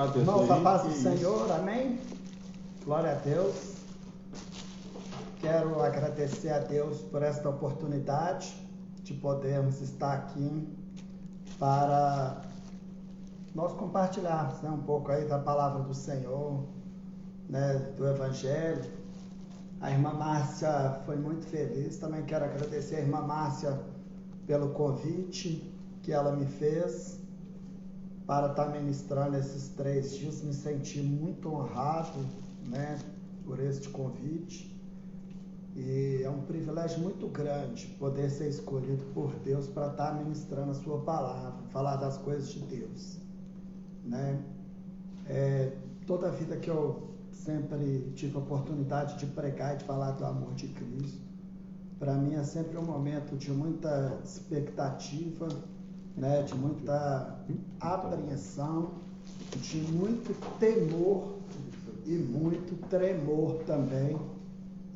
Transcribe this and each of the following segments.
Irmãos, a paz do Senhor, amém? Glória a Deus. Quero agradecer a Deus por esta oportunidade de podermos estar aqui para nós compartilharmos um pouco aí da palavra do Senhor, do Evangelho. A irmã Márcia foi muito feliz. Também quero agradecer a irmã Márcia pelo convite que ela me fez para estar ministrando esses 3 dias. Me senti muito honrado, por este convite. E é um privilégio muito grande poder ser escolhido por Deus para estar ministrando a sua palavra, falar das coisas de Deus, Toda a vida que eu sempre tive a oportunidade de pregar e de falar do amor de Cristo, para mim é sempre um momento de muita expectativa, de muita apreensão, de muito temor e muito tremor também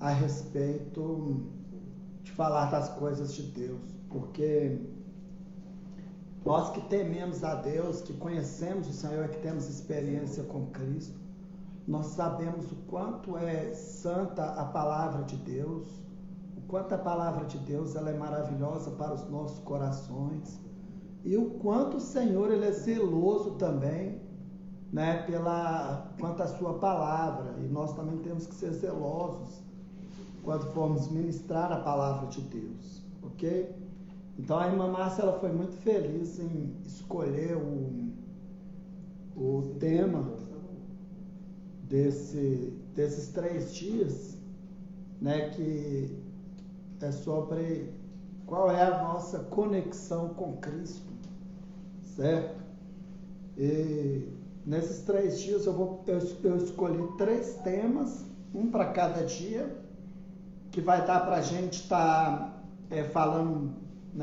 a respeito de falar das coisas de Deus, porque nós que tememos a Deus, que conhecemos o Senhor, que temos experiência com Cristo, nós sabemos o quanto é santa a palavra de Deus, o quanto a palavra de Deus ela é maravilhosa para os nossos corações, e o quanto o Senhor ele é zeloso também, quanto à sua palavra, e nós também temos que ser zelosos quando formos ministrar a palavra de Deus, ok? Então a irmã Márcia ela foi muito feliz em escolher o tema desses 3 dias, que é sobre qual é a nossa conexão com Cristo, certo? E nesses 3 dias eu escolhi 3 temas, um para cada dia, que vai dar para a gente estar falando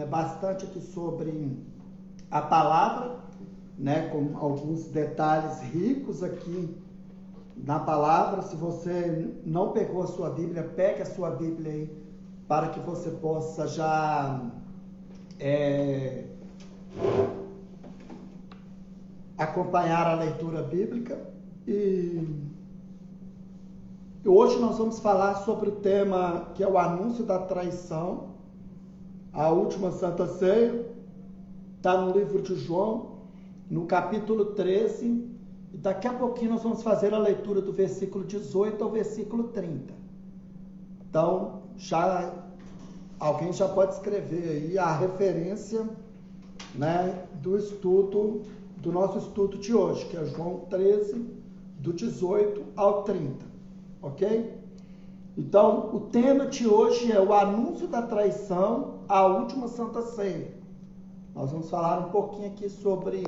bastante aqui sobre a palavra, com alguns detalhes ricos aqui na palavra. Se você não pegou a sua Bíblia, pegue a sua Bíblia aí, para que você possa já acompanhar a leitura bíblica. E hoje nós vamos falar sobre o tema que é o anúncio da traição, a última Santa Ceia. Está no livro de João, no capítulo 13, e daqui a pouquinho nós vamos fazer a leitura do versículo 18 ao versículo 30. Então, alguém já pode escrever aí a referência, do nosso estudo de hoje, que é João 13, do 18 ao 30, ok? Então, o tema de hoje é o anúncio da traição, a última Santa Ceia. Nós vamos falar um pouquinho aqui sobre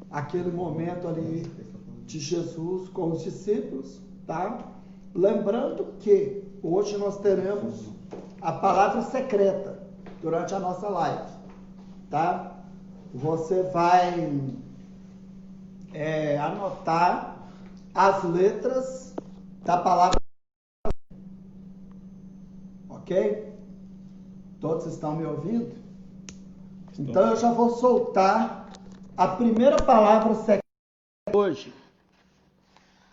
aquele momento ali de Jesus com os discípulos, tá? Lembrando que hoje nós teremos a palavra secreta durante a nossa live, tá? Você vai anotar as letras da palavra, ok? Todos estão me ouvindo? Então eu já vou soltar a primeira palavra secreta hoje.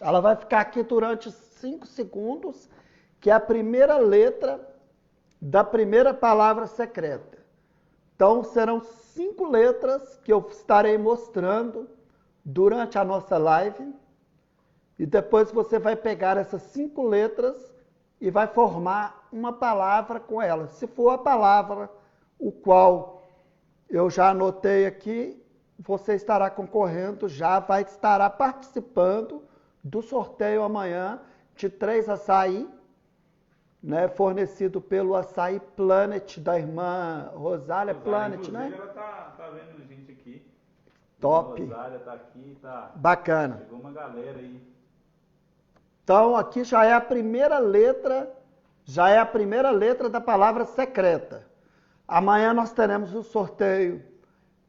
Ela vai ficar aqui durante 5 segundos, que é a primeira letra da primeira palavra secreta. Então serão 5 letras que eu estarei mostrando durante a nossa live, e depois você vai pegar essas 5 letras e vai formar uma palavra com elas. Se for a palavra o qual eu já anotei aqui, você estará concorrendo, estará participando do sorteio amanhã de 3 açaí, fornecido pelo Açaí Planet da irmã Rosália Planet, Ela tá vendo a gente aqui. Top. A Rosália tá aqui, tá. Bacana. Chegou uma galera aí. Então aqui já é a primeira letra da palavra secreta. Amanhã nós teremos o sorteio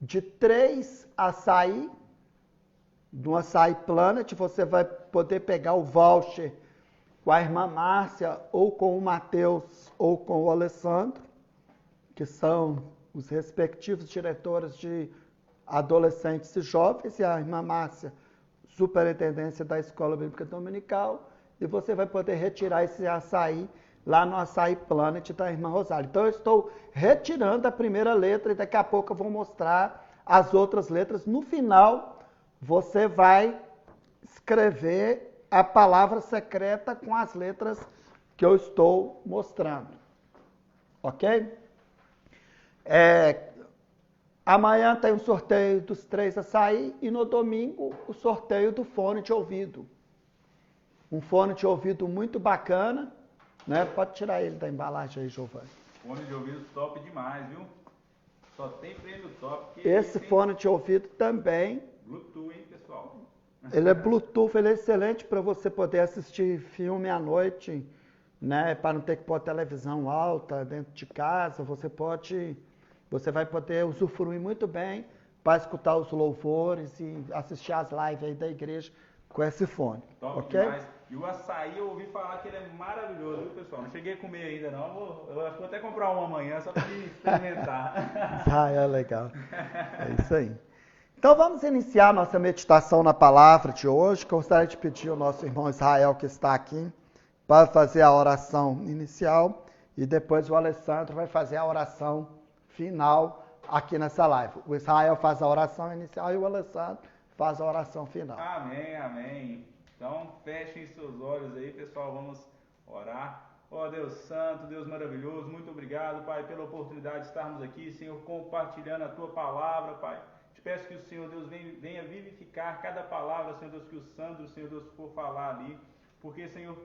de 3 açaí, do Açaí Planet. Você vai poder pegar o voucher com a irmã Márcia, ou com o Matheus, ou com o Alessandro, que são os respectivos diretores de adolescentes e jovens, e a irmã Márcia, superintendência da Escola Bíblica Dominical, e você vai poder retirar esse açaí lá no Açaí Planet da irmã Rosália. Então eu estou retirando a primeira letra e daqui a pouco eu vou mostrar as outras letras. No final, você vai escrever a palavra secreta com as letras que eu estou mostrando. Ok? Amanhã tem o sorteio dos 3 açaí e no domingo o sorteio do fone de ouvido. Um fone de ouvido muito bacana, né? Pode tirar ele da embalagem aí, Giovanni. Fone de ouvido top demais, viu? Só tem prêmio top. Esse fone de ouvido também. Bluetooth, hein, pessoal? Ele é Bluetooth, ele é excelente para você poder assistir filme à noite, né? Para não ter que pôr televisão alta dentro de casa. Você vai poder usufruir muito bem para escutar os louvores e assistir as lives aí da igreja com esse fone. Top ok? Demais. E o açaí eu ouvi falar que ele é maravilhoso, viu, pessoal? Não cheguei a comer ainda não, eu acho que vou até comprar um amanhã só para experimentar. É legal. É isso aí. Então vamos iniciar nossa meditação na palavra de hoje. Gostaria de pedir ao nosso irmão Israel que está aqui para fazer a oração inicial e depois o Alessandro vai fazer a oração final aqui nessa live. O Israel faz a oração inicial e o Alessandro faz a oração final. Amém, amém. Então fechem seus olhos aí, pessoal, vamos orar. Ó Deus Santo, Deus maravilhoso, muito obrigado, Pai, pela oportunidade de estarmos aqui, Senhor, compartilhando a Tua palavra, Pai. Te peço que o Senhor Deus venha vivificar cada palavra, Senhor Deus, que o Sandro, Senhor Deus, for falar ali, porque, Senhor,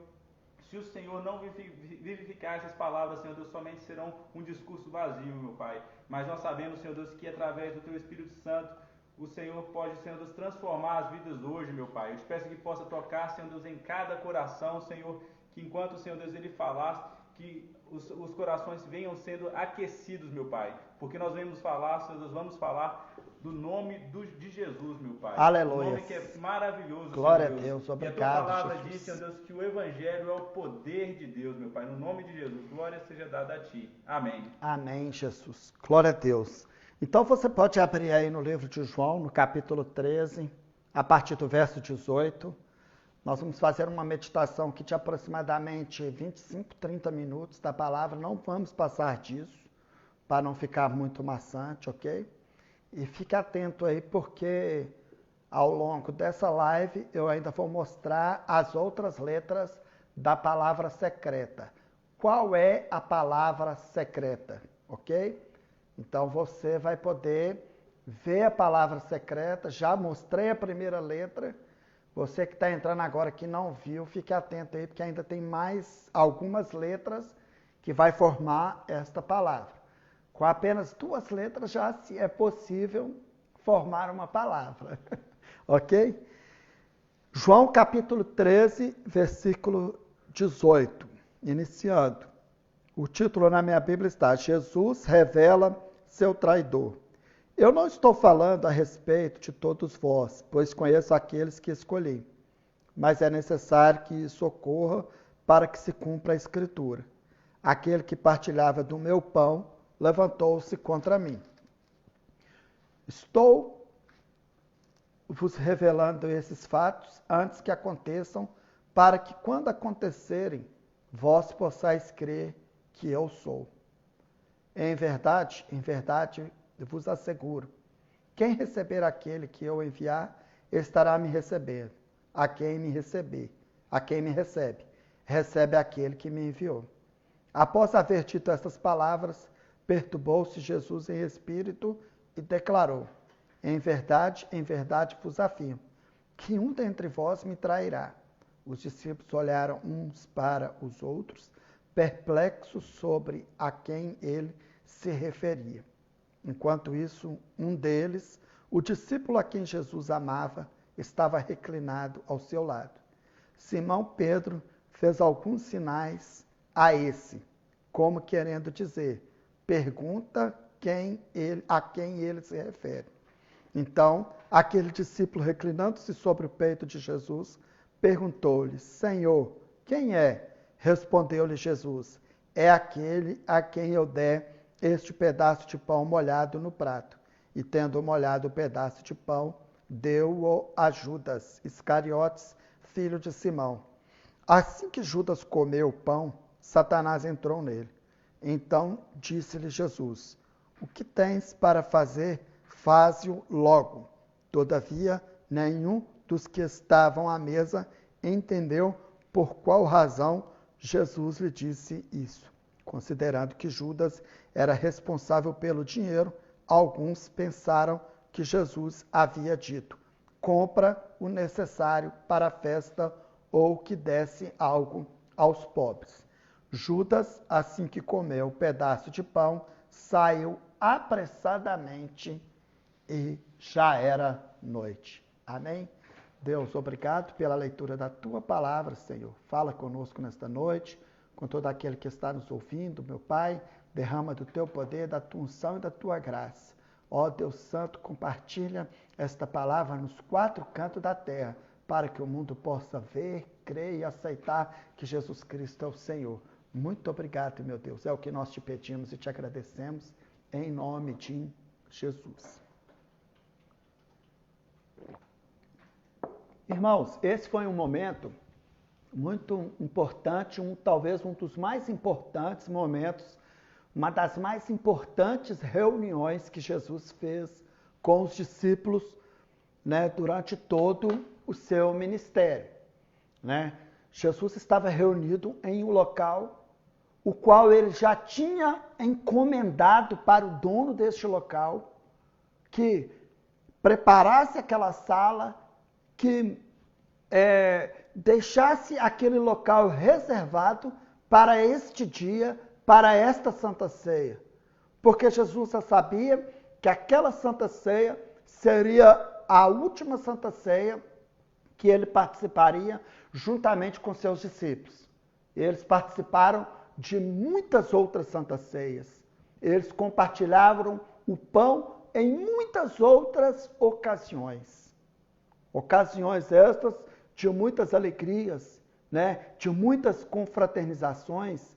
se o Senhor não vivificar essas palavras, Senhor Deus, somente serão um discurso vazio, meu Pai. Mas nós sabemos, Senhor Deus, que através do Teu Espírito Santo, o Senhor pode, Senhor Deus, transformar as vidas hoje, meu Pai. Eu te peço que possa tocar, Senhor Deus, em cada coração, Senhor, que enquanto o Senhor Deus, Ele falasse, que os corações venham sendo aquecidos, meu Pai. Porque nós vamos falar, Senhor Deus, vamos falar do nome de Jesus, meu Pai. Aleluia. Um nome que é maravilhoso, Glória Senhor a Deus, obrigado, e a Tua palavra Jesus. diz, Senhor Deus, que o Evangelho é o poder de Deus, meu Pai. No nome de Jesus, glória seja dada a Ti. Amém. Amém, Jesus. Glória a Deus. Então você pode abrir aí no livro de João, no capítulo 13, a partir do verso 18. Nós vamos fazer uma meditação aqui de aproximadamente 25, 30 minutos da palavra. Não vamos passar disso, para não ficar muito maçante, ok? E fique atento aí, porque ao longo dessa live eu ainda vou mostrar as outras letras da palavra secreta. Qual é a palavra secreta, ok? Então você vai poder ver a palavra secreta. Já mostrei a primeira letra. Você que está entrando agora que não viu, fique atento aí, porque ainda tem mais algumas letras que vai formar esta palavra. Com apenas 2 letras já é possível formar uma palavra. Ok? João capítulo 13, versículo 18. Iniciando. O título na minha Bíblia está: Jesus revela seu traidor. Eu não estou falando a respeito de todos vós, pois conheço aqueles que escolhi. Mas é necessário que isso ocorra para que se cumpra a Escritura. Aquele que partilhava do meu pão levantou-se contra mim. Estou vos revelando esses fatos antes que aconteçam, para que quando acontecerem, vós possais crer que eu sou. Em verdade vos asseguro, quem receber aquele que eu enviar, estará me recebendo. A quem me recebe, recebe aquele que me enviou. Após haver dito estas palavras, perturbou-se Jesus em espírito e declarou: em verdade vos afirmo, que um dentre vós me trairá. Os discípulos olharam uns para os outros, perplexos sobre a quem ele se referia. Enquanto isso, um deles, o discípulo a quem Jesus amava, estava reclinado ao seu lado. Simão Pedro fez alguns sinais a esse, como querendo dizer: pergunta a quem ele se refere. Então, aquele discípulo, reclinando-se sobre o peito de Jesus, perguntou-lhe: Senhor, quem é? Respondeu-lhe Jesus: é aquele a quem eu der este pedaço de pão molhado no prato. E tendo molhado o pedaço de pão, deu-o a Judas Iscariotes, filho de Simão. Assim que Judas comeu o pão, Satanás entrou nele. Então disse-lhe Jesus: o que tens para fazer, faze-o logo. Todavia, nenhum dos que estavam à mesa entendeu por qual razão Jesus lhe disse isso. Considerando que Judas era responsável pelo dinheiro, alguns pensaram que Jesus havia dito: compra o necessário para a festa ou que desse algo aos pobres. Judas, assim que comeu o pedaço de pão, saiu apressadamente e já era noite. Amém? Deus, obrigado pela leitura da Tua palavra, Senhor. Fala conosco nesta noite, com todo aquele que está nos ouvindo, meu Pai. Derrama do Teu poder, da Tua unção e da Tua graça. Ó Deus Santo, compartilha esta palavra nos 4 cantos da terra, para que o mundo possa ver, crer e aceitar que Jesus Cristo é o Senhor. Muito obrigado, meu Deus. É o que nós te pedimos e te agradecemos, em nome de Jesus. Irmãos, esse foi um momento muito importante, talvez um dos mais importantes momentos, uma das mais importantes reuniões que Jesus fez com os discípulos, né, durante todo o seu ministério. Né? Jesus estava reunido em um local o qual ele já tinha encomendado para o dono deste local que preparasse aquela sala, que deixasse aquele local reservado para este dia, para esta Santa Ceia. Porque Jesus já sabia que aquela Santa Ceia seria a última Santa Ceia que ele participaria juntamente com seus discípulos. Eles participaram de muitas outras Santas Ceias. Eles compartilhavam o pão em muitas outras ocasiões. Ocasiões estas de muitas alegrias, né? De muitas confraternizações,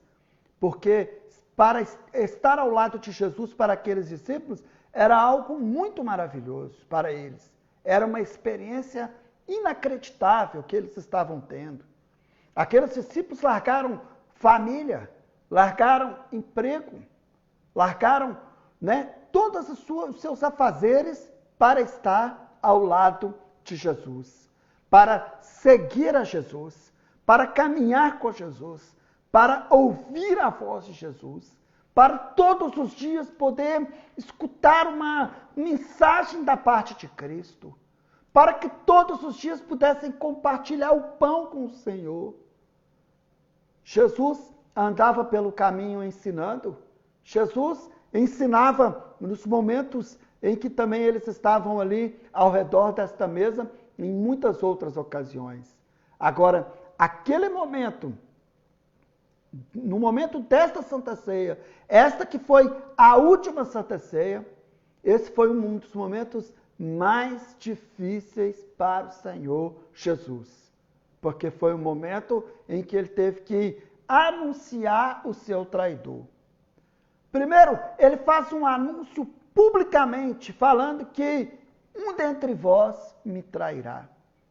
porque para estar ao lado de Jesus para aqueles discípulos era algo muito maravilhoso para eles. Era uma experiência inacreditável que eles estavam tendo. Aqueles discípulos largaram família, largaram emprego, largaram, né, todos os seus afazeres para estar ao lado de Jesus, para seguir a Jesus, para caminhar com Jesus, para ouvir a voz de Jesus, para todos os dias poder escutar uma mensagem da parte de Cristo, para que todos os dias pudessem compartilhar o pão com o Senhor. Jesus andava pelo caminho ensinando. Jesus ensinava nos momentos em que também eles estavam ali ao redor desta mesa, em muitas outras ocasiões. Agora, aquele momento, no momento desta Santa Ceia, esta que foi a última Santa Ceia, esse foi um dos momentos mais difíceis para o Senhor Jesus. Porque foi o momento em que ele teve que anunciar o seu traidor. Primeiro, ele faz um anúncio publicamente, falando que um dentre vós me trairá.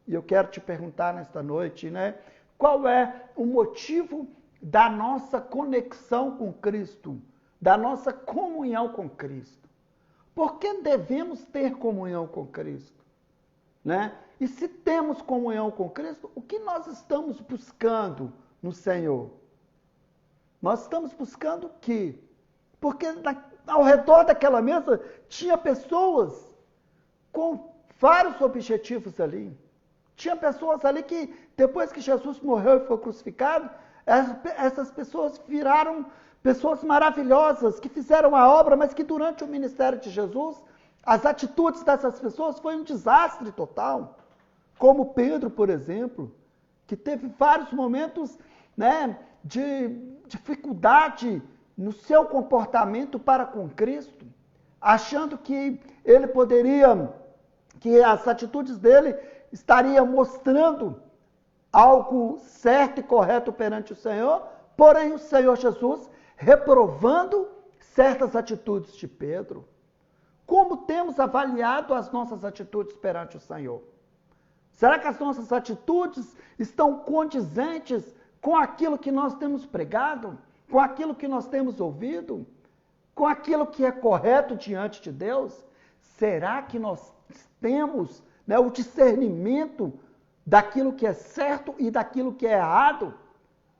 E eu quero te perguntar nesta noite, né? Qual é o motivo da nossa conexão com Cristo, da nossa comunhão com Cristo? Por que devemos ter comunhão com Cristo? Né? E se temos comunhão com Cristo, o que nós estamos buscando no Senhor? Nós estamos buscando o quê? Porque ao redor daquela mesa tinha pessoas com vários objetivos ali. Tinha pessoas ali que, depois que Jesus morreu e foi crucificado, essas pessoas viraram pessoas maravilhosas, que fizeram a obra, mas que durante o ministério de Jesus, as atitudes dessas pessoas foi um desastre total. Como Pedro, por exemplo, que teve vários momentos, né, de dificuldade no seu comportamento para com Cristo, achando que ele poderia, que as atitudes dele estariam mostrando algo certo e correto perante o Senhor, porém o Senhor Jesus reprovando certas atitudes de Pedro. como temos avaliado as nossas atitudes perante o Senhor? Será que as nossas atitudes estão condizentes com aquilo que nós temos pregado? Com aquilo que nós temos ouvido? Com aquilo que é correto diante de Deus? Será que nós temos, o discernimento daquilo que é certo e daquilo que é errado?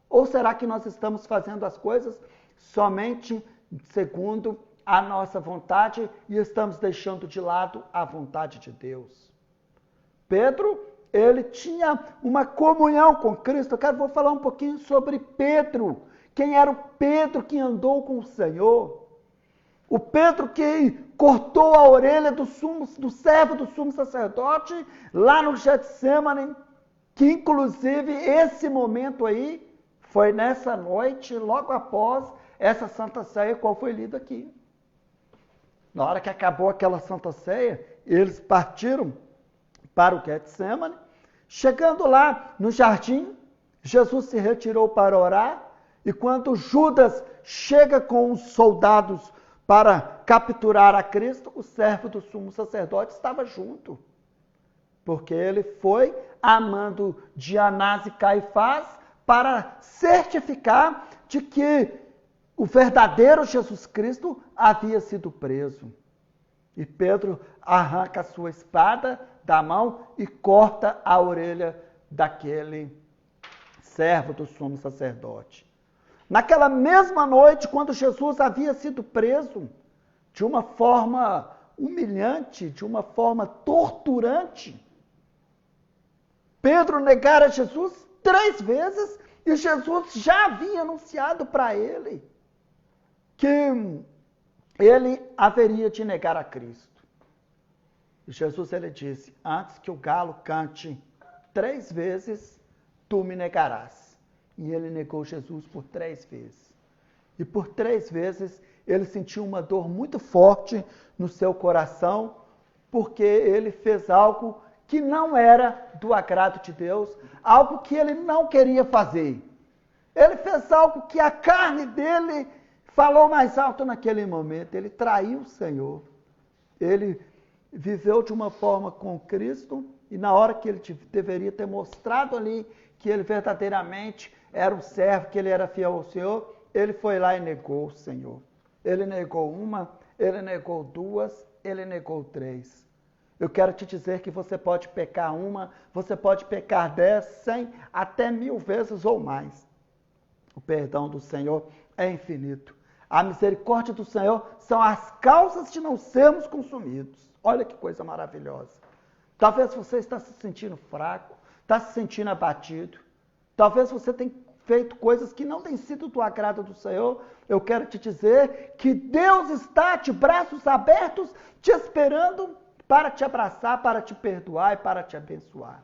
Ou será que nós estamos fazendo as coisas somente segundo a nossa vontade e estamos deixando de lado a vontade de Deus? Pedro, ele tinha uma comunhão com Cristo. Vou falar um pouquinho sobre Pedro. Quem era o Pedro que andou com o Senhor? O Pedro que cortou a orelha do servo do sumo sacerdote lá no Getsemane, que inclusive esse momento aí foi nessa noite, logo após essa Santa Ceia, qual foi lida aqui. Na hora que acabou aquela Santa Ceia, eles partiram para o Getsemane. Chegando lá no jardim, Jesus se retirou para orar, e quando Judas chega com os soldados para capturar a Cristo, o servo do sumo sacerdote estava junto. Porque ele foi a mando de Anás e Caifás para certificar de que o verdadeiro Jesus Cristo havia sido preso. E Pedro arranca a sua espada da mão e corta a orelha daquele servo do sumo sacerdote. Naquela mesma noite, quando Jesus havia sido preso, de uma forma humilhante, de uma forma torturante, Pedro negara Jesus 3 vezes e Jesus já havia anunciado para ele que ele haveria de negar a Cristo. E Jesus, ele disse, antes que o galo cante 3 vezes, tu me negarás. E ele negou Jesus por 3 vezes. E por 3 vezes ele sentiu uma dor muito forte no seu coração, porque ele fez algo que não era do agrado de Deus, algo que ele não queria fazer. Ele fez algo que a carne dele falou mais alto naquele momento. Ele traiu o Senhor. Ele viveu de uma forma com Cristo, e na hora que ele deveria ter mostrado ali que ele verdadeiramente era um servo, que ele era fiel ao Senhor, ele foi lá e negou o Senhor. Ele negou 1, ele negou 2, ele negou 3. Eu quero te dizer que você pode pecar 1, você pode pecar 10, 100, até 1000 vezes ou mais. O perdão do Senhor é infinito. A misericórdia do Senhor são as causas de não sermos consumidos. Olha que coisa maravilhosa. Talvez você está se sentindo fraco, está se sentindo abatido. Talvez você tenha feito coisas que não têm sido do agrado do Senhor. Eu quero te dizer que Deus está de braços abertos, te esperando para te abraçar, para te perdoar e para te abençoar.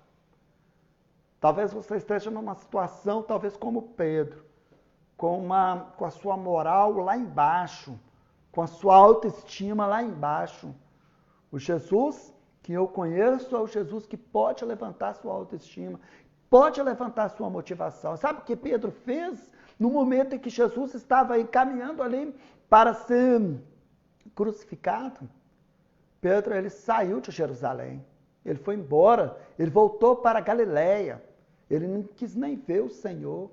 Talvez você esteja numa situação, talvez como Pedro, com a sua moral lá embaixo, com a sua autoestima lá embaixo. O Jesus que eu conheço é o Jesus que pode levantar sua autoestima, pode levantar sua motivação. Sabe o que Pedro fez no momento em que Jesus estava caminhando ali para ser crucificado? Pedro, ele saiu de Jerusalém, ele foi embora, ele voltou para Galiléia, ele não quis nem ver o Senhor.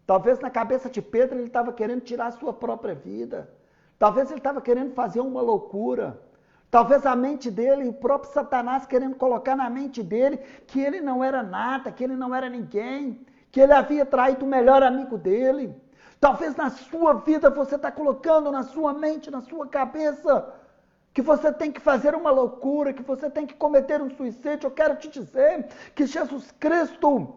Talvez na cabeça de Pedro ele estava querendo tirar a sua própria vida, talvez ele estava querendo fazer uma loucura, talvez a mente dele, o próprio Satanás querendo colocar na mente dele que ele não era nada, que ele não era ninguém, que ele havia traído o melhor amigo dele. Talvez na sua vida você está colocando na sua mente, na sua cabeça, que você tem que fazer uma loucura, que você tem que cometer um suicídio. Eu quero te dizer que Jesus Cristo,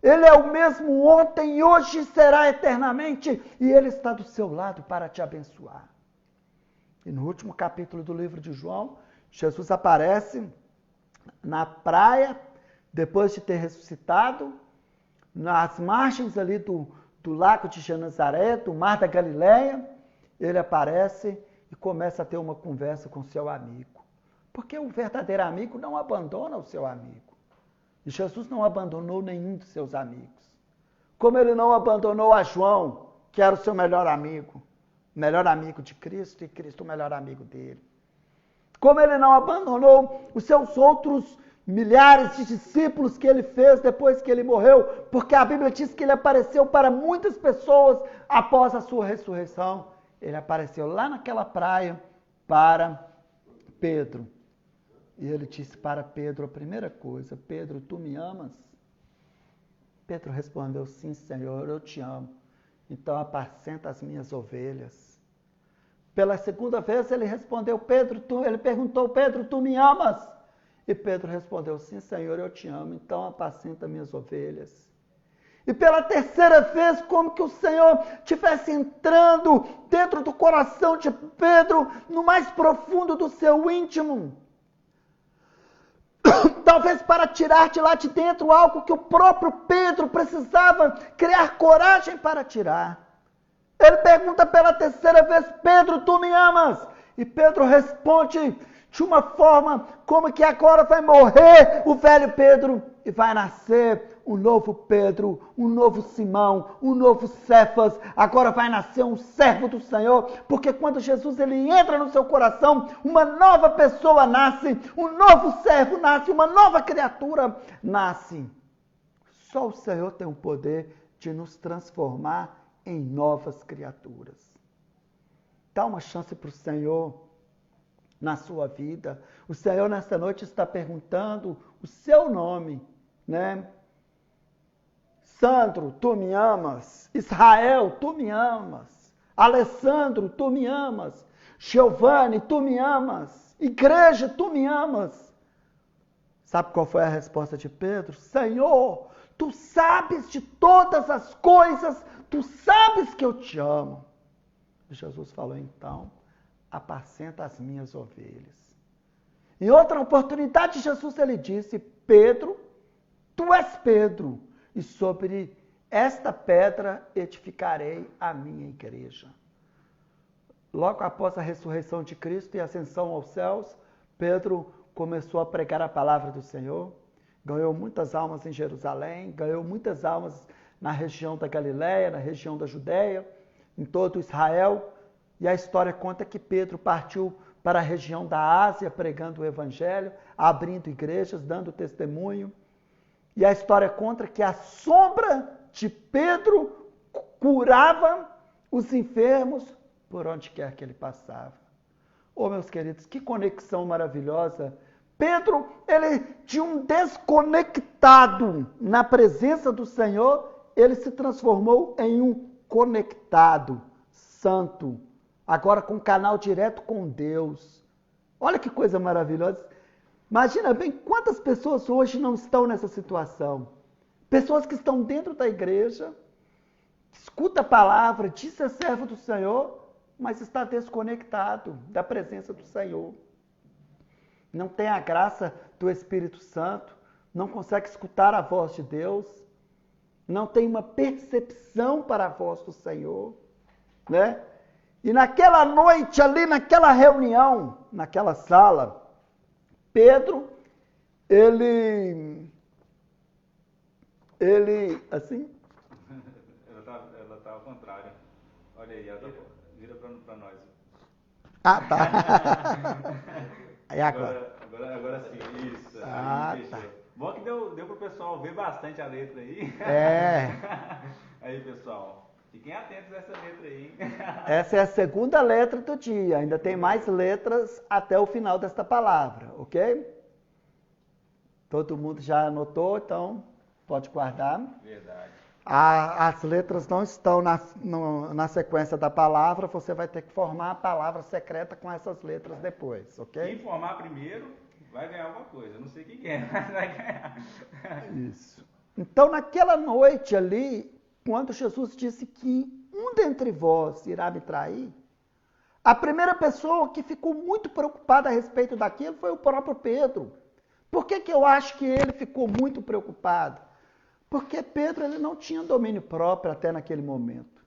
ele é o mesmo ontem e hoje será eternamente, e ele está do seu lado para te abençoar. E no último capítulo do livro de João, Jesus aparece na praia, depois de ter ressuscitado, nas margens ali do lago de Genezaré, do mar da Galileia, ele aparece e começa a ter uma conversa com seu amigo. Porque o verdadeiro amigo não abandona o seu amigo. E Jesus não abandonou nenhum de seus amigos. Como ele não abandonou a João, que era o seu melhor amigo de Cristo, e Cristo o melhor amigo dele. como ele não abandonou os seus outros milhares de discípulos que ele fez depois que ele morreu, porque a Bíblia diz que ele apareceu para muitas pessoas após a sua ressurreição. Ele apareceu lá naquela praia para Pedro. E ele disse para Pedro a primeira coisa: Pedro, tu me amas? Pedro respondeu: sim, Senhor, eu te amo. Então apacenta as minhas ovelhas. Pela segunda vez ele respondeu: ele perguntou: Pedro, tu me amas? E Pedro respondeu: sim, Senhor, eu te amo. Então apacenta minhas ovelhas. E pela terceira vez, como que o Senhor estivesse entrando dentro do coração de Pedro, no mais profundo do seu íntimo. Talvez para tirar de lá de dentro algo que o próprio Pedro precisava criar coragem para tirar. Ele pergunta pela terceira vez: Pedro, tu me amas? E Pedro responde de uma forma como que agora vai morrer o velho Pedro e vai nascer um novo Pedro, um novo Simão, um novo Cefas. Agora vai nascer um servo do Senhor, porque quando Jesus ele entra no seu coração, uma nova pessoa nasce, um novo servo nasce, uma nova criatura nasce. Só o Senhor tem o poder de nos transformar em novas criaturas. Dá uma chance para o Senhor na sua vida. O Senhor nesta noite está perguntando o seu nome, né? Sandro, tu me amas? Israel, tu me amas? Alessandro, tu me amas? Giovanni, tu me amas? Igreja, tu me amas? Sabe qual foi a resposta de Pedro? Senhor, tu sabes de todas as coisas, tu sabes que eu te amo. E Jesus falou: então, apacenta as minhas ovelhas. Em outra oportunidade, Jesus ele disse: Pedro, tu és Pedro, e sobre esta pedra edificarei a minha igreja. Logo após a ressurreição de Cristo e a ascensão aos céus, Pedro começou a pregar a palavra do Senhor, ganhou muitas almas em Jerusalém, ganhou muitas almas na região da Galileia, na região da Judéia, em todo Israel. E a história conta que Pedro partiu para a região da Ásia, pregando o evangelho, abrindo igrejas, dando testemunho. E a história conta que a sombra de Pedro curava os enfermos por onde quer que ele passava. Oh, meus queridos, que conexão maravilhosa. Pedro, ele de um desconectado na presença do Senhor, ele se transformou em um conectado, santo, agora com canal direto com Deus. Olha que coisa maravilhosa. Imagina bem quantas pessoas hoje não estão nessa situação. Pessoas que estão dentro da igreja, escuta a palavra, diz ser servo do Senhor, mas está desconectado da presença do Senhor. Não tem a graça do Espírito Santo, não consegue escutar a voz de Deus, não tem uma percepção para a voz do Senhor, né? E naquela noite ali, naquela reunião, naquela sala, Pedro, ele assim... Ela tá ao contrário. Olha aí, ela vira para nós. Ah, tá. Aí agora. Agora sim, isso. Ah, aí, tá. Bom que deu para o pessoal ver bastante a letra aí. É. Aí, pessoal, fiquem atentos a essa letra aí, hein? Essa é a segunda letra do dia. Ainda tem mais letras até o final desta palavra, ok? Todo mundo já anotou, então pode guardar. Verdade. As letras não estão na sequência da palavra, você vai ter que formar a palavra secreta com essas letras depois, ok? Quem formar primeiro vai ganhar alguma coisa. Não sei quem é, mas vai ganhar. Isso. Então, naquela noite ali, quando Jesus disse que um dentre vós irá me trair, a primeira pessoa que ficou muito preocupada a respeito daquilo foi o próprio Pedro. Por que eu acho que ele ficou muito preocupado? Porque Pedro ele não tinha domínio próprio até naquele momento.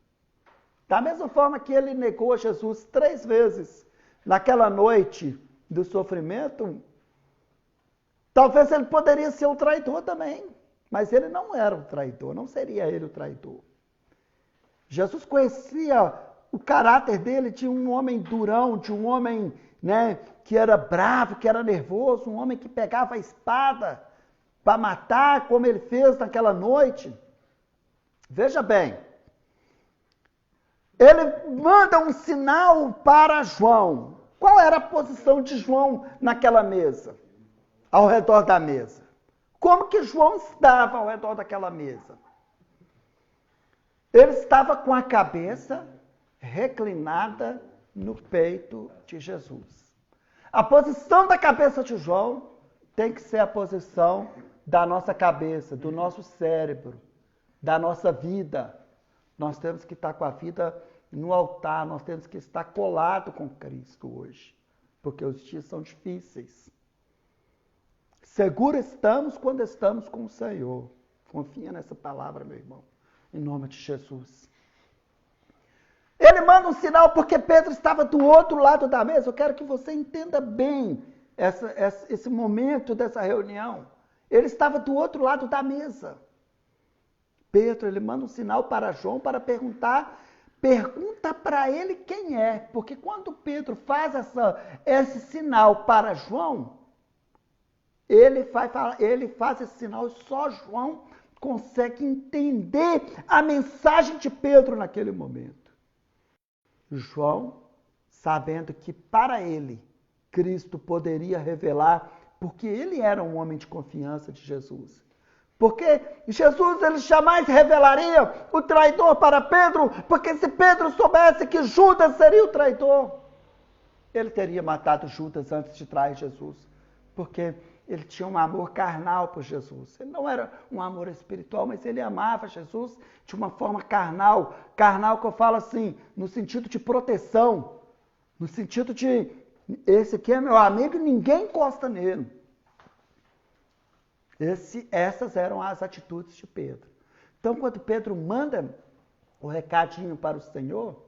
Da mesma forma que ele negou a Jesus 3 vezes naquela noite do sofrimento, talvez ele poderia ser o traidor também. Mas ele não era o traidor, não seria ele o traidor. Jesus conhecia o caráter dele de um homem durão, de um homem né, que era bravo, que era nervoso, um homem que pegava a espada para matar, como ele fez naquela noite. Veja bem, ele manda um sinal para João. Qual era a posição de João naquela mesa, ao redor da mesa? Como que João estava ao redor daquela mesa? Ele estava com a cabeça reclinada no peito de Jesus. A posição da cabeça de João tem que ser a posição da nossa cabeça, do nosso cérebro, da nossa vida. Nós temos que estar com a vida no altar, nós temos que estar colado com Cristo hoje, porque os dias são difíceis. Seguro estamos quando estamos com o Senhor. Confia nessa palavra, meu irmão, em nome de Jesus. Ele manda um sinal porque Pedro estava do outro lado da mesa. Eu quero que você entenda bem esse momento dessa reunião. Ele estava do outro lado da mesa. Pedro, ele manda um sinal para João para pergunta para ele quem é. Porque quando Pedro faz esse sinal para João, ele faz esse sinal e só João consegue entender a mensagem de Pedro naquele momento. João, sabendo que para ele, Cristo poderia revelar, porque ele era um homem de confiança de Jesus. Porque Jesus ele jamais revelaria o traidor para Pedro, porque se Pedro soubesse que Judas seria o traidor, ele teria matado Judas antes de trair Jesus, porque ele tinha um amor carnal por Jesus. Ele não era um amor espiritual, mas ele amava Jesus de uma forma carnal. Carnal que eu falo assim, no sentido de proteção, no sentido de, esse aqui é meu amigo e ninguém encosta nele. Essas eram as atitudes de Pedro. Então, quando Pedro manda o recadinho para o Senhor,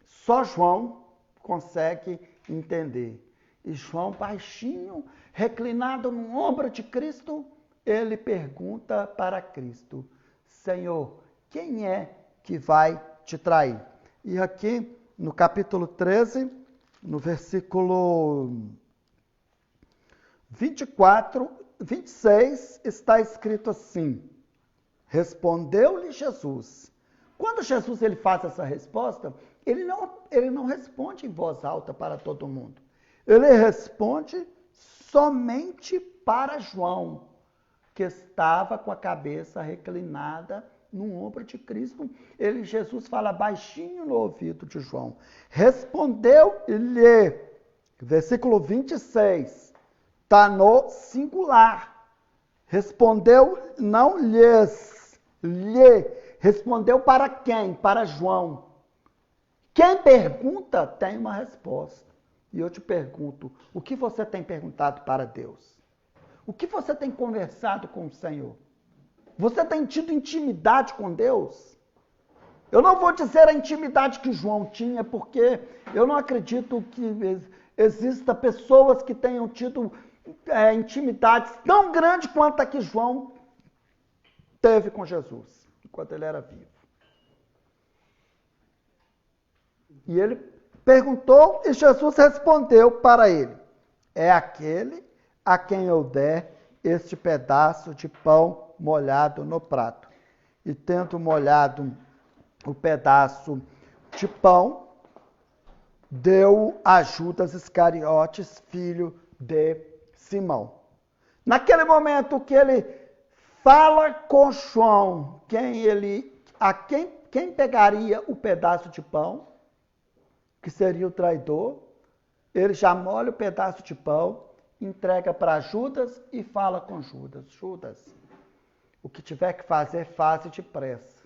só João consegue entender. E João, baixinho, reclinado no ombro de Cristo, ele pergunta para Cristo: Senhor, quem é que vai te trair? E aqui, no capítulo 13, no versículo 26, está escrito assim: respondeu-lhe Jesus. Quando Jesus ele faz essa resposta, ele não responde em voz alta para todo mundo. Ele responde somente para João, que estava com a cabeça reclinada no ombro de Cristo. Jesus fala baixinho no ouvido de João. Respondeu-lhe, versículo 26, está no singular. Respondeu, não lhes, respondeu para quem? Para João. Quem pergunta tem uma resposta. E eu te pergunto, o que você tem perguntado para Deus? O que você tem conversado com o Senhor? Você tem tido intimidade com Deus? Eu não vou dizer a intimidade que João tinha, porque eu não acredito que exista pessoas que tenham tido intimidades tão grande quanto a que João teve com Jesus, enquanto ele era vivo. E ele perguntou e Jesus respondeu para ele: é aquele a quem eu der este pedaço de pão molhado no prato. E tendo molhado o pedaço de pão, deu a Judas Iscariotes, filho de Simão. Naquele momento que ele fala com João, quem pegaria o pedaço de pão, que seria o traidor, ele já molha o pedaço de pão, entrega para Judas e fala com Judas: Judas, o que tiver que fazer, faze depressa.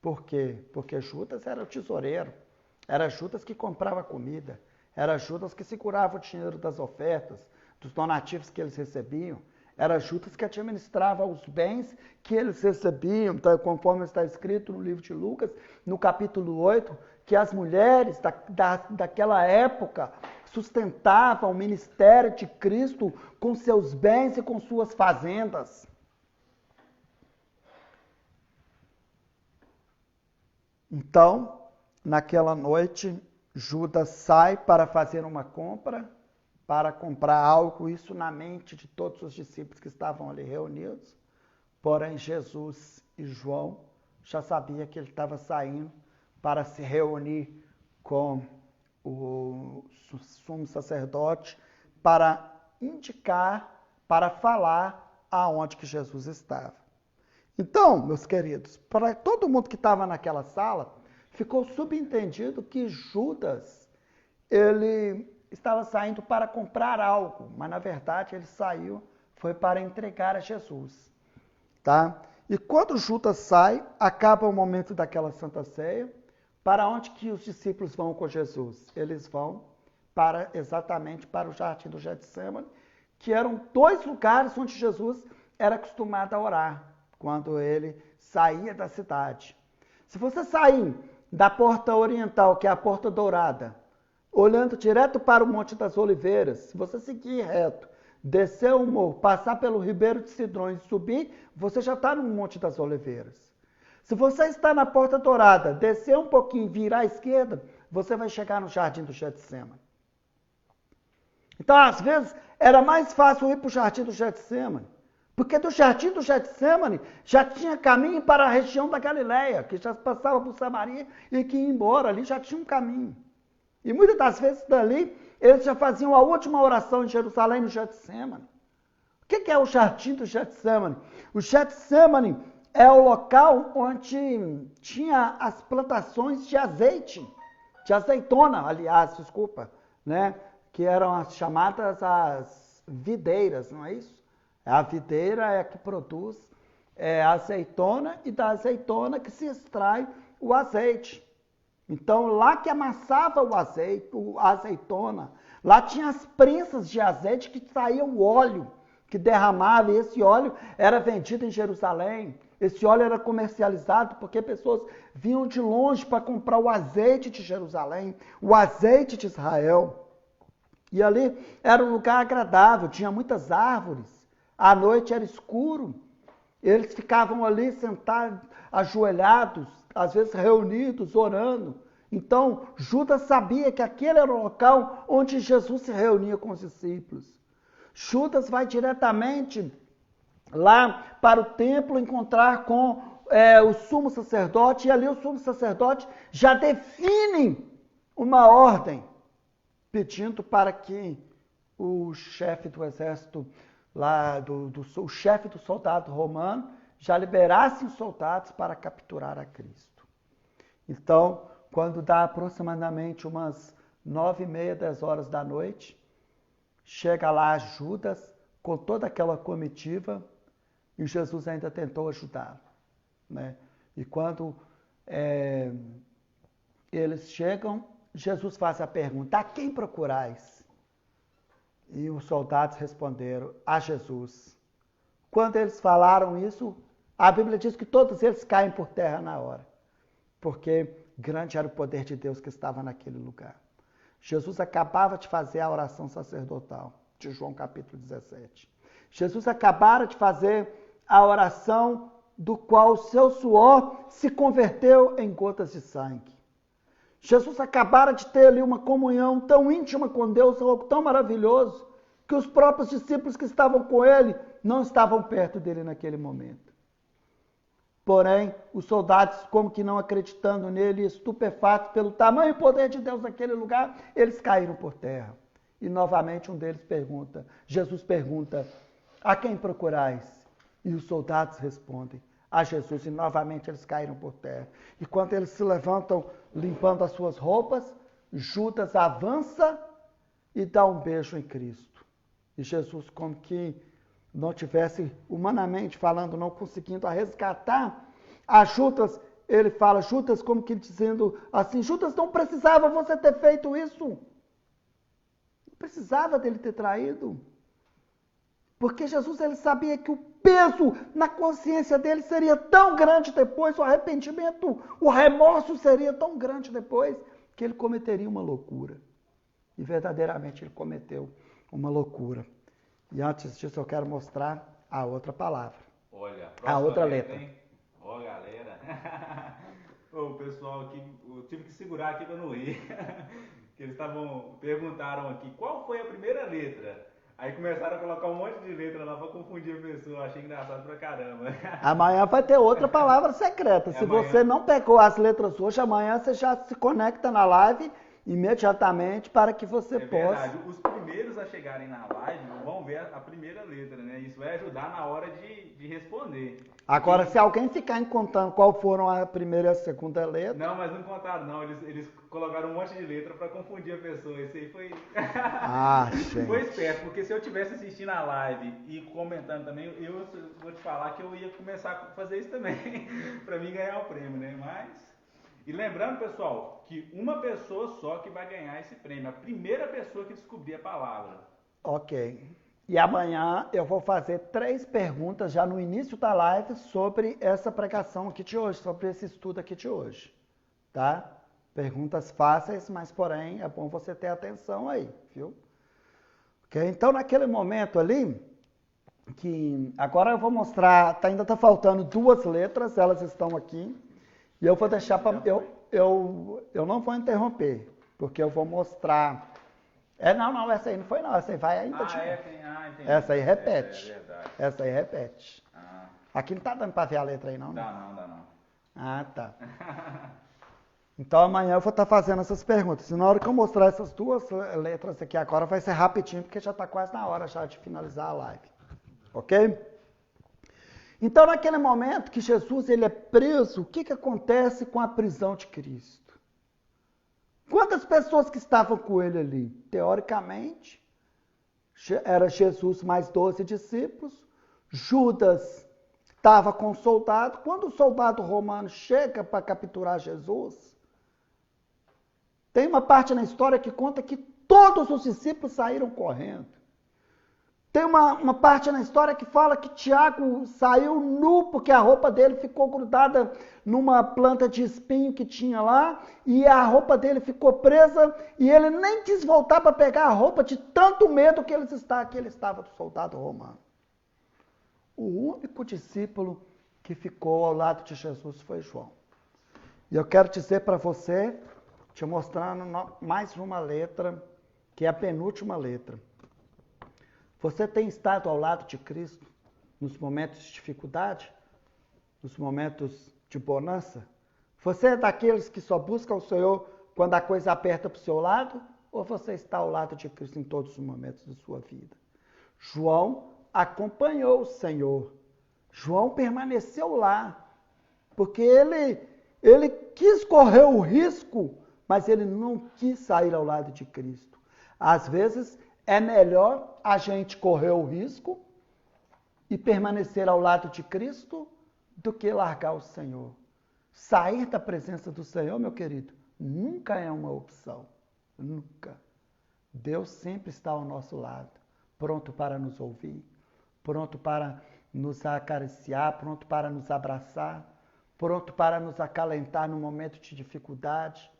Por quê? Porque Judas era o tesoureiro, era Judas que comprava comida, era Judas que segurava o dinheiro das ofertas, dos donativos que eles recebiam, era Judas que administrava os bens que eles recebiam, conforme está escrito no livro de Lucas, no capítulo 8, que as mulheres daquela época sustentavam o ministério de Cristo com seus bens e com suas fazendas. Então, naquela noite, Judas sai para fazer uma compra, para comprar algo, isso na mente de todos os discípulos que estavam ali reunidos. Porém, Jesus e João já sabiam que ele estava saindo para se reunir com o sumo sacerdote para indicar, para falar aonde que Jesus estava. Então, meus queridos, para todo mundo que estava naquela sala, ficou subentendido que Judas, ele estava saindo para comprar algo, mas na verdade ele saiu, foi para entregar a Jesus, tá? E quando Judas sai, acaba o momento daquela Santa Ceia, para onde que os discípulos vão com Jesus? Eles vão exatamente para o Jardim do Getsemane, que eram 2 lugares onde Jesus era acostumado a orar, quando ele saía da cidade. Se você sair da porta oriental, que é a porta dourada, olhando direto para o Monte das Oliveiras, se você seguir reto, descer o morro, passar pelo Ribeiro de Cedrões e subir, você já está no Monte das Oliveiras. Se você está na porta dourada, descer um pouquinho e virar à esquerda, você vai chegar no Jardim do Getsemane. Então, às vezes, era mais fácil ir para o Jardim do Getsemane, porque do Jardim do Getsemane já tinha caminho para a região da Galileia, que já passava por Samaria e que ia embora, ali já tinha um caminho. E muitas das vezes dali, eles já faziam a última oração em Jerusalém, no Getsemane. O que é o Jardim do Getsemane? O Getsemane é o local onde tinha as plantações de azeite, de azeitona, aliás, desculpa, né? Que eram as chamadas as videiras, não é isso? A videira é a que produz a azeitona e da azeitona que se extrai o azeite. Então, lá que amassava o azeite, a azeitona, lá tinha as prensas de azeite que saía o óleo, que derramava, e esse óleo era vendido em Jerusalém. Esse óleo era comercializado porque pessoas vinham de longe para comprar o azeite de Jerusalém, o azeite de Israel. E ali era um lugar agradável, tinha muitas árvores, à noite era escuro, eles ficavam ali sentados, ajoelhados, às vezes reunidos, orando. Então, Judas sabia que aquele era o local onde Jesus se reunia com os discípulos. Judas vai diretamente lá para o templo encontrar com o sumo sacerdote, e ali o sumo sacerdote já define uma ordem, pedindo para que o chefe do exército, o chefe do soldado romano, já liberasse os soldados para capturar a Cristo. Então, quando dá aproximadamente umas 9h30, 10 horas da noite, chega lá Judas com toda aquela comitiva e Jesus ainda tentou ajudá-lo, né? E quando eles chegam, Jesus faz a pergunta: a quem procurais? E os soldados responderam: a Jesus. Quando eles falaram isso, a Bíblia diz que todos eles caem por terra na hora, porque grande era o poder de Deus que estava naquele lugar. Jesus acabava de fazer a oração sacerdotal de João capítulo 17. Jesus acabara de fazer a oração do qual o seu suor se converteu em gotas de sangue. Jesus acabara de ter ali uma comunhão tão íntima com Deus, algo tão maravilhoso, que os próprios discípulos que estavam com ele não estavam perto dele naquele momento. Porém, os soldados, como que não acreditando nele, estupefatos pelo tamanho e poder de Deus naquele lugar, eles caíram por terra. E novamente um deles pergunta, Jesus pergunta: a quem procurais? E os soldados respondem: a Jesus. E novamente eles caíram por terra. E quando eles se levantam limpando as suas roupas, Judas avança e dá um beijo em Cristo. E Jesus, como que não tivesse, humanamente falando, não conseguindo resgatar a Judas, ele fala, Judas, como que dizendo assim: Judas, não precisava você ter feito isso. Não precisava dele ter traído. Porque Jesus, ele sabia que o peso na consciência dele seria tão grande depois, o arrependimento, o remorso seria tão grande depois, que ele cometeria uma loucura. E verdadeiramente ele cometeu uma loucura. E antes disso eu quero mostrar a outra palavra. Olha, a outra letra. Ó, galera. O pessoal aqui, eu tive que segurar aqui para não rir. Que eles perguntaram aqui, qual foi a primeira letra? Aí começaram a colocar um monte de letra lá para confundir a pessoa. Achei engraçado pra caramba. Amanhã vai ter outra palavra secreta. Se Amanhã... você não pegou as letras hoje, amanhã você já se conecta na live imediatamente para que você possa... Verdade, os primeiros a chegarem na live vão ver a primeira letra, né? Isso vai ajudar na hora de responder. Agora, se alguém ficar contando qual foram a primeira e a segunda letra... Não, mas não contaram não, eles colocaram um monte de letra para confundir a pessoa. Isso aí foi... gente. Foi esperto, porque se eu tivesse assistindo a live e comentando também, eu vou te falar que eu ia começar a fazer isso também, para mim ganhar o prêmio, né? Mas... E lembrando, pessoal, que uma pessoa só que vai ganhar esse prêmio, a primeira pessoa que descobrir a palavra. Ok. E amanhã eu vou fazer 3 perguntas já no início da live sobre essa pregação aqui de hoje, sobre esse estudo aqui de hoje, tá? Perguntas fáceis, mas porém é bom você ter atenção aí, viu? Ok? Então naquele momento ali, que agora eu vou mostrar, ainda está faltando 2 letras, elas estão aqui. E eu vou deixar para... Eu não vou interromper, porque eu vou mostrar... Não, essa aí não foi não, essa aí vai ainda de novo. Entendi. Essa aí repete. É verdade. Essa aí repete. Aqui não tá dando para ver a letra aí não, né? Dá não. Ah, tá. Então amanhã eu vou estar fazendo essas perguntas. E na hora que eu mostrar essas 2 letras aqui agora, vai ser rapidinho, porque já está quase na hora já de finalizar a live. Ok? Então, naquele momento que Jesus ele é preso, o que acontece com a prisão de Cristo? Quantas pessoas que estavam com ele ali? Teoricamente, era Jesus mais 12 discípulos. Judas estava com o soldado. Quando o soldado romano chega para capturar Jesus, tem uma parte na história que conta que todos os discípulos saíram correndo. Tem uma parte na história que fala que Tiago saiu nu porque a roupa dele ficou grudada numa planta de espinho que tinha lá e a roupa dele ficou presa e ele nem quis voltar para pegar a roupa de tanto medo que ele estava do soldado romano. O único discípulo que ficou ao lado de Jesus foi João. E eu quero dizer para você, te mostrando mais uma letra, que é a penúltima letra. Você tem estado ao lado de Cristo nos momentos de dificuldade, nos momentos de bonança? Você é daqueles que só buscam o Senhor quando a coisa aperta para o seu lado? Ou você está ao lado de Cristo em todos os momentos da sua vida? João acompanhou o Senhor. João permaneceu lá, porque ele quis correr o risco, mas ele não quis sair ao lado de Cristo. Às vezes, é melhor a gente correr o risco e permanecer ao lado de Cristo do que largar o Senhor. Sair da presença do Senhor, meu querido, nunca é uma opção. Nunca. Deus sempre está ao nosso lado, pronto para nos ouvir, pronto para nos acariciar, pronto para nos abraçar, pronto para nos acalentar no momento de dificuldade,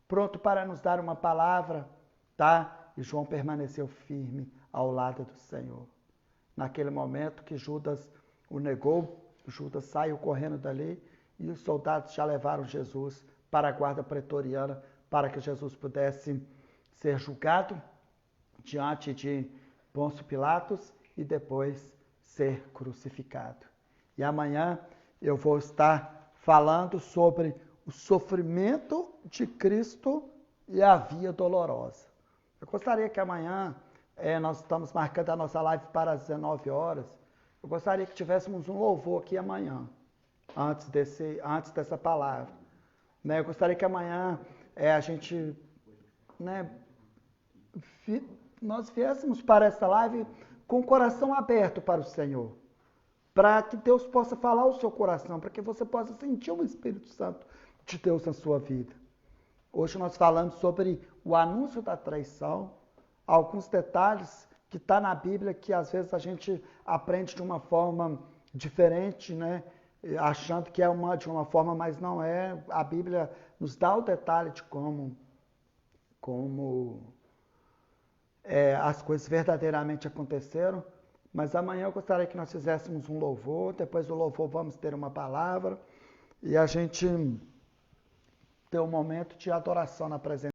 pronto para nos dar uma palavra, tá? E João permaneceu firme ao lado do Senhor. Naquele momento que Judas o negou, Judas saiu correndo dali e os soldados já levaram Jesus para a guarda pretoriana para que Jesus pudesse ser julgado diante de Pôncio Pilatos e depois ser crucificado. E amanhã eu vou estar falando sobre o sofrimento de Cristo e a via dolorosa. Eu gostaria que amanhã, nós estamos marcando a nossa live para as 19 horas, eu gostaria que tivéssemos um louvor aqui amanhã, antes dessa palavra. Eu gostaria que amanhã a gente, nós viéssemos para essa live com o coração aberto para o Senhor, para que Deus possa falar ao seu coração, para que você possa sentir o Espírito Santo de Deus na sua vida. Hoje nós falamos sobre o anúncio da traição, alguns detalhes que está na Bíblia que às vezes a gente aprende de uma forma diferente, achando que é de uma forma, mas não é. A Bíblia nos dá o detalhe de como as coisas verdadeiramente aconteceram. Mas amanhã eu gostaria que nós fizéssemos um louvor, depois do louvor vamos ter uma palavra e a gente ter um momento de adoração na presença